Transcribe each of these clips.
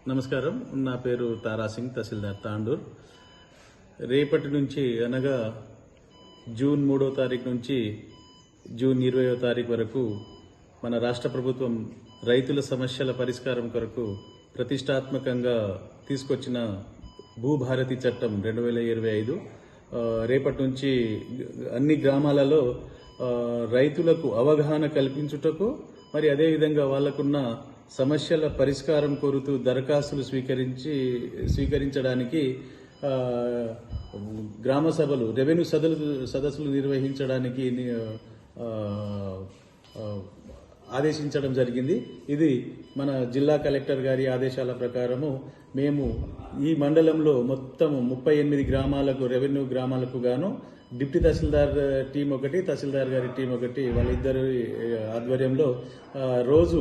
నమస్కారం. నా పేరు తారాసింగ్, తహసీల్దార్ తాండూర్. రేపటి నుంచి అనగా జూన్ 3వ తారీఖు నుంచి జూన్ 20వ తారీఖు వరకు మన రాష్ట్ర ప్రభుత్వం రైతుల సమస్యల పరిష్కారం కొరకు ప్రతిష్టాత్మకంగా తీసుకొచ్చిన భూభారతి చట్టం 2025 రేపటి నుంచి అన్ని గ్రామాలలో రైతులకు అవగాహన కల్పించుటకు, మరి అదేవిధంగా వాళ్లకున్న సమస్యల పరిష్కారం కోరుతూ దరఖాస్తులు స్వీకరించడానికి గ్రామ సభలు, రెవెన్యూ సదస్సులు నిర్వహించడానికి ఆదేశించడం జరిగింది. ఇది మన జిల్లా కలెక్టర్ గారి ఆదేశాల ప్రకారము మేము ఈ మండలంలో మొత్తం 38 గ్రామాలకు, రెవెన్యూ గ్రామాలకు గాను డిప్యూటీ తహసీల్దార్ టీం ఒకటి, తహసీల్దార్ గారి టీం ఒకటి, వాళ్ళిద్దరి ఆధ్వర్యంలో రోజు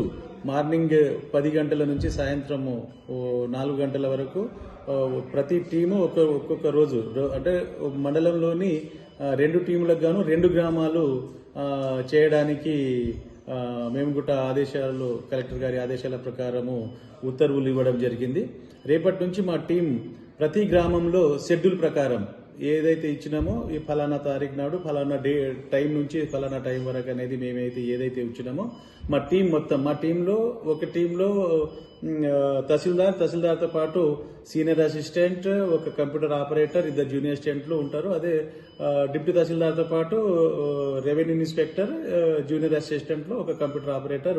మార్నింగ్ 10 గంటల నుంచి సాయంత్రం 4 గంటల వరకు ప్రతి టీము ఒక్కొక్క రోజు, అంటే మండలంలోని 2 టీములకు గాను 2 గ్రామాలు చేయడానికి మేము కూడా కలెక్టర్ గారి ఆదేశాల ప్రకారము ఉత్తర్వులు ఇవ్వడం జరిగింది. రేపటి నుంచి మా టీం ప్రతి గ్రామంలో షెడ్యూల్ ప్రకారం ఏదైతే ఇచ్చినామో, ఈ ఫలానా తారీఖు నాడు ఫలానా టైం నుంచి ఫలానా టైం వరకు అనేది మేమైతే ఏదైతే ఇచ్చినామో మా టీం మొత్తం, మా టీంలో ఒక టీంలో తహసీల్దార్తో పాటు సీనియర్ అసిస్టెంట్, ఒక కంప్యూటర్ ఆపరేటర్, 2 జూనియర్ అసిస్టెంట్లు ఉంటారు. అదే డిప్యూటీ తహసీల్దార్తో పాటు రెవెన్యూ ఇన్స్పెక్టర్, జూనియర్ అసిస్టెంట్లో ఒక కంప్యూటర్ ఆపరేటర్